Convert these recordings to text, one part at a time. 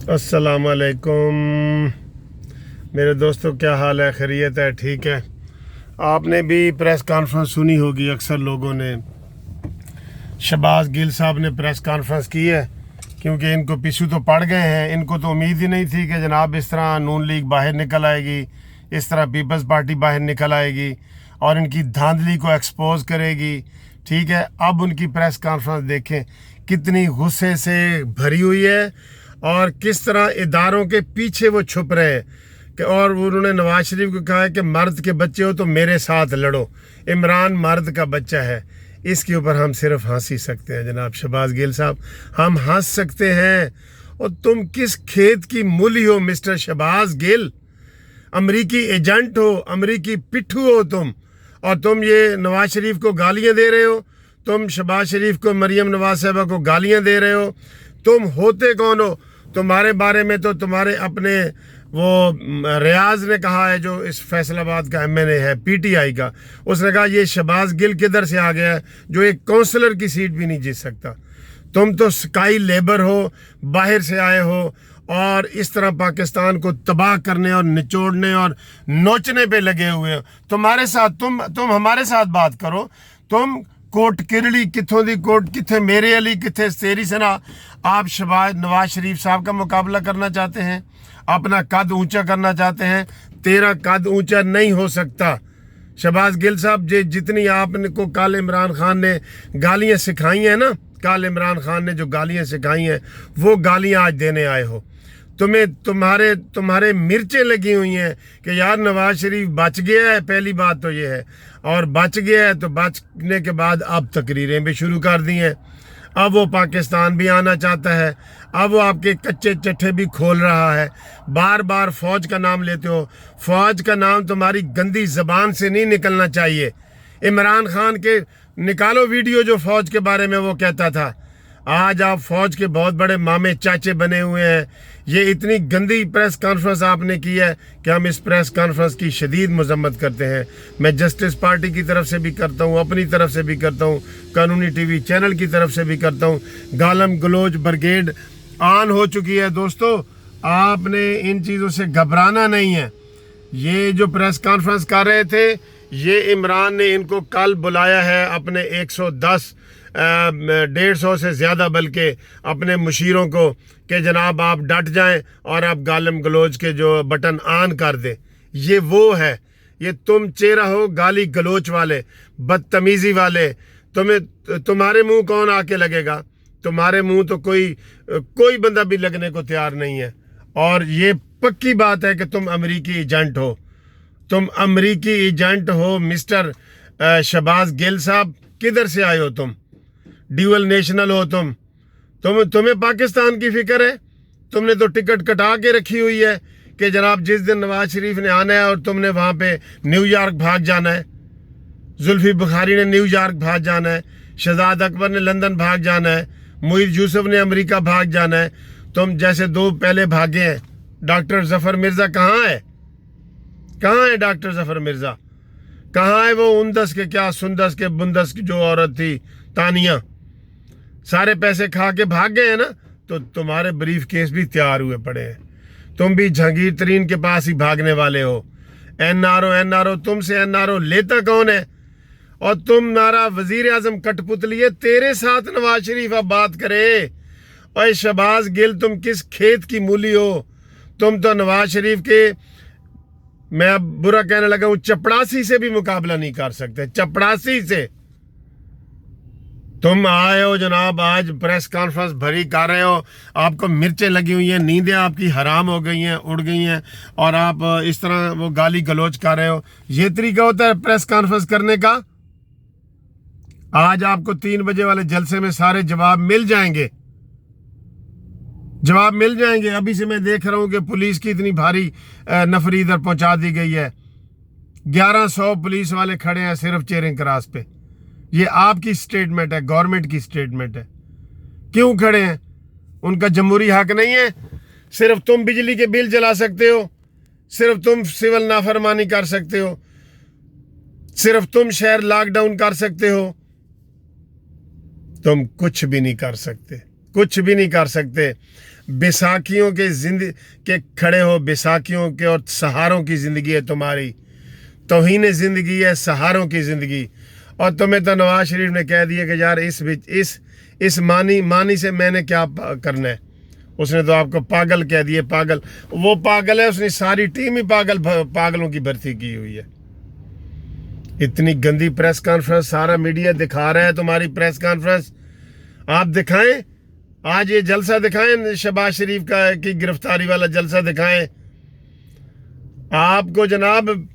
अस्सलाम वालेकुम मेरे दोस्तों, क्या हाल है? खैरियत है? ठीक है। आपने भी प्रेस कॉन्फ्रेंस सुनी होगी, अक्सर लोगों ने। शहबाज गिल साहब ने प्रेस कॉन्फ्रेंस की है क्योंकि इनको पीछू तो पड़ गए हैं। इनको तो उम्मीद ही नहीं थी कि जनाब इस तरह नून लीग बाहर निकल आएगी, इस तरह पीपल्स पार्टी बाहर निकल आएगी और इनकी धांधली को एक्सपोज करेगी। ठीक है, अब उनकी प्रेस कॉन्फ्रेंस देखें कितनी गुस्से से भरी हुई है और किस तरह इदारों के पीछे वो छुप रहे हैं कि और उन्होंने नवाज शरीफ को कहा है कि मर्द के बच्चे हो तो मेरे साथ लड़ो। इमरान मर्द का बच्चा है, इसके ऊपर हम सिर्फ हंस ही सकते हैं जनाब शहबाज गिल साहब, हम हंस सकते हैं। और तुम किस खेत की मूली हो मिस्टर शहबाज गिल? अमरीकी एजेंट हो, अमरीकी पिट्ठू हो तुम, और तुम ये नवाज शरीफ को गालियां दे रहे हो। तुम शहबाज शरीफ को, मरियम नवाज साहबा को गालियां दे रहे हो। तुम होते कौन हो? तुम्हारे बारे में तो तुम्हारे अपने वो रियाज ने कहा है, जो इस फैसलाबाद का एमएनए है पीटीआई का, उसने कहा ये शहबाज गिल किधर से आ गया है जो एक काउंसलर की सीट भी नहीं जीत सकता। तुम तो स्काई लेबर हो, बाहर से आए हो और इस तरह पाकिस्तान को तबाह करने और निचोड़ने और नोचने पे लगे हुए हो। तुम्हारे साथ तुम हमारे साथ बात करो। तुम कोट किरड़ी किथों दी कोट किथे मेरे अली किथे तेरी सना। आप नवाज शरीफ साहब का मुकाबला करना चाहते हैं, अपना कद ऊंचा करना चाहते हैं। तेरा कद ऊंचा नहीं हो सकता शहबाज गिल साहब। जितनी आपने को कल इमरान खान ने गालियां सिखाई हैं ना, कल इमरान खान ने जो गालियां सिखाई हैं वो गालियां आज देने आए हो। तुम्हारे मिर्चें लगी हुई हैं कि यार नवाज शरीफ बच गया है। पहली बात तो ये है, और बच गया है तो बचने के बाद अब तकरीरें भी शुरू कर दी हैं। अब वो पाकिस्तान भी आना चाहता है, अब वो आपके कच्चे चट्टे भी खोल रहा है। बार बार फौज का नाम लेते हो, फौज का नाम तुम्हारी गंदी जबान से नहीं निकलना चाहिए। इमरान खान के निकालो वीडियो जो फौज के बारे में वो कहता था। आज आप फौज के बहुत बड़े मामे चाचे बने हुए हैं। ये इतनी गंदी प्रेस कॉन्फ्रेंस आपने की है कि हम इस प्रेस कॉन्फ्रेंस की शदीद मजम्मत करते हैं। मैं जस्टिस पार्टी की तरफ से भी करता हूँ, अपनी तरफ से भी करता हूँ, कानूनी टीवी चैनल की तरफ से भी करता हूँ। गालम गलोच ब्रिगेड ऑन हो चुकी है दोस्तों। आपने इन चीज़ों से घबराना नहीं है। ये जो प्रेस कॉन्फ्रेंस कर रहे थे, ये इमरान ने इनको कल बुलाया है अपने 110 150 से ज़्यादा बल्कि अपने मुशीरों को कि जनाब आप डट जाएं और आप गालम गलोच के जो बटन ऑन कर दें। ये वो है, ये तुम चेहरा हो गाली गलोच वाले, बदतमीज़ी वाले। तुम्हारे मुंह कौन आके लगेगा? तुम्हारे मुंह तो कोई बंदा भी लगने को तैयार नहीं है। और ये पक्की बात है कि तुम अमरीकी एजेंट हो, तुम अमरीकी एजेंट हो मिस्टर शहबाज गिल साहब। किधर से आए हो तुम? ड्यूअल नेशनल हो तुम्हें पाकिस्तान की फिक्र है? तुमने तो टिकट कटा के रखी हुई है कि जनाब जिस दिन नवाज शरीफ ने आना है और तुमने वहाँ पे न्यूयॉर्क भाग जाना है, जुल्फी बुखारी ने न्यूयॉर्क भाग जाना है, शहजाद अकबर ने लंदन भाग जाना है, मुईद यूसुफ ने अमेरिका भाग जाना है। तुम जैसे दो पहले भागे हैं। डॉक्टर जफर मिर्ज़ा कहाँ है? कहाँ है डॉक्टर जफर मिर्ज़ा? कहाँ है वो उनदस के क्या सुंदस के बुंदस की जो औरत थी तानिया? सारे पैसे खा के भाग गए हैं ना। तो तुम्हारे ब्रीफ केस भी तैयार हुए पड़े हैं। तुम भी जहांगीर तरीन के पास ही भागने वाले हो। एनआरओ तुमसे एनआरओ लेता कौन है? और तुम्हारा वजीर आजम कठपुतली है, तेरे साथ नवाज शरीफ अब बात करे। और शहबाज गिल तुम किस खेत की मूली हो? तुम तो नवाज शरीफ के, मैं अब बुरा कहने लगा हूं, चपड़ासी से भी मुकाबला नहीं कर सकते। चपड़ासी से तुम आए हो जनाब, आज प्रेस कॉन्फ्रेंस भरी कर रहे हो। आपको मिर्चें लगी हुई हैं, नींदें आपकी हराम हो गई हैं, उड़ गई हैं, और आप इस तरह वो गाली गलोच कर रहे हो। ये तरीका होता है प्रेस कॉन्फ्रेंस करने का? आज आपको 3 बजे वाले जलसे में सारे जवाब मिल जाएंगे, जवाब मिल जाएंगे। अभी से मैं देख रहा हूं कि पुलिस की इतनी भारी नफरी इधर पहुंचा दी गई है। 1100 पुलिस वाले खड़े हैं सिर्फ चेयरिंग क्रॉस पे। ये आपकी स्टेटमेंट है, गवर्नमेंट की स्टेटमेंट है। क्यों खड़े हैं? उनका जमहूरी हक नहीं है? सिर्फ तुम बिजली के बिल जला सकते हो, सिर्फ तुम सिविल नाफरमानी कर सकते हो, सिर्फ तुम शहर लॉकडाउन कर सकते हो। तुम कुछ भी नहीं कर सकते। कुछ भी नहीं कर सकते। बैसाखियों के के खड़े हो, बैसाखियों के और सहारों की ज़िंदगी है तुम्हारी, तौहीन ज़िंदगी है, सहारों की ज़िंदगी। और तुम्हें तो नवाज शरीफ ने कह दिया कि यार इस मानी से मैंने क्या करना है। उसने तो आपको पागल कह दिए, पागल। वो पागल है, उसने सारी टीम ही पागलों की भर्ती की हुई है। इतनी गंदी प्रेस कॉन्फ्रेंस, सारा मीडिया दिखा रहा है तुम्हारी प्रेस कॉन्फ्रेंस। आप दिखाएं, आज ये जलसा दिखाएं, शहबाज शरीफ की गिरफ्तारी वाला जलसा दिखाएं। आपको जनाब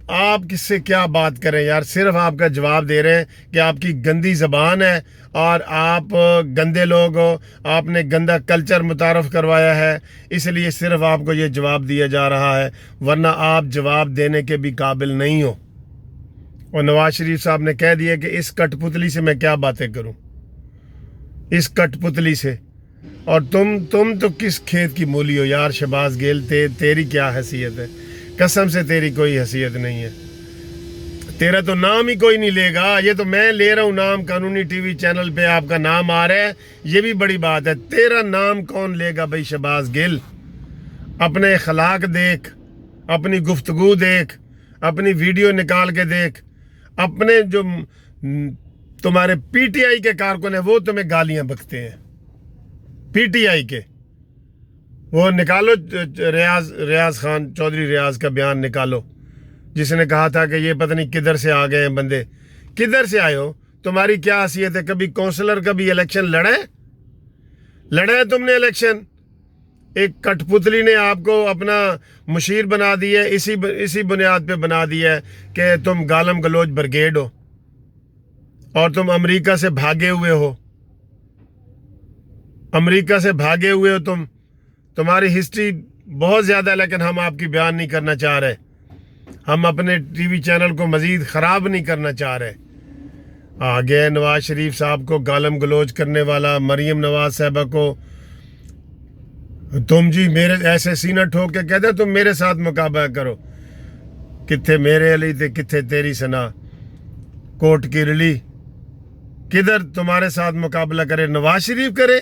आप किससे क्या बात करें यार। सिर्फ आपका जवाब दे रहे हैं कि आपकी गंदी ज़बान है और आप गंदे लोग हो, आपने गंदा कल्चर मुतारफ़ करवाया है, इसलिए सिर्फ आपको ये जवाब दिया जा रहा है, वरना आप जवाब देने के भी काबिल नहीं हो। और नवाज शरीफ साहब ने कह दिया कि इस कठपुतली से मैं क्या बातें करूं, इस कठपुतली से। और तुम तो किस खेत की मूली हो यार शहबाज गिल, तेरी क्या हैसियत है। कसम से तेरी कोई हैसियत नहीं है, तेरा तो नाम ही कोई नहीं लेगा। ये तो मैं ले रहा हूँ नाम, कानूनी टीवी चैनल पे आपका नाम आ रहा है, ये भी बड़ी बात है। तेरा नाम कौन लेगा भाई शहबाज गिल। अपने अखलाक देख, अपनी गुफ्तगू देख, अपनी वीडियो निकाल के देख। अपने जो तुम्हारे पीटीआई के कारकुन है वो तुम्हें गालियां बकते हैं, पीटीआई के। वो निकालो रियाज खान, चौधरी रियाज का बयान निकालो, जिसने कहा था कि ये पता नहीं किधर से आ गए हैं बंदे। किधर से आए हो, तुम्हारी क्या हैसियत है। कभी काउंसलर, कभी इलेक्शन लड़ा है तुमने इलेक्शन। एक कठपुतली ने आपको अपना मुशीर बना दिया है, इसी बुनियाद पे बना दिया है कि तुम गालम गलोच ब्रिगेड हो और तुम अमेरिका से भागे हुए हो, अमेरिका से भागे हुए हो तुम। तुम्हारी हिस्ट्री बहुत ज़्यादा है, लेकिन हम आपकी बयान नहीं करना चाह रहे। हम अपने टीवी चैनल को मज़ीद ख़राब नहीं करना चाह रहे। आ गया नवाज शरीफ साहब को गालम गलोच करने वाला, मरीम नवाज साहबा को। तुम जी मेरे ऐसे सीना ठोक के कहते तुम मेरे साथ मुकाबला करो। कित्थे मेरे अली ते कित्थे तेरी सना, कोट की रली। किधर तुम्हारे साथ मुकाबला करे, नवाज शरीफ करे।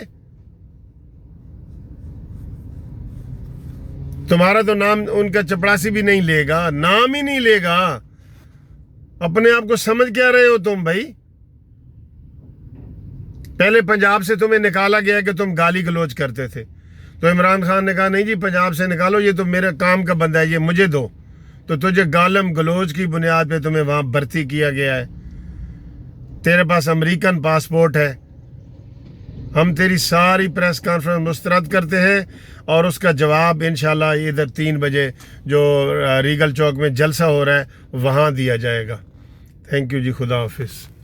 तुम्हारा तो नाम उनका चपरासी भी नहीं लेगा, नाम ही नहीं लेगा। अपने आप को समझ क्या रहे हो तुम भाई। पहले पंजाब से तुम्हें निकाला गया कि तुम गाली गलोच करते थे, तो इमरान खान ने कहा नहीं जी पंजाब से निकालो, ये तो मेरे काम का बंदा है, ये मुझे दो। तो तुझे गालम गलोच की बुनियाद पे तुम्हें वहां भर्ती किया गया है। तेरे पास अमेरिकन पासपोर्ट है। हम तेरी सारी प्रेस कॉन्फ्रेंस मुस्तरद करते हैं और उसका जवाब इंशाल्लाह इधर 3 बजे जो रीगल चौक में जलसा हो रहा है वहाँ दिया जाएगा। थैंक यू जी, खुदा हाफिज़।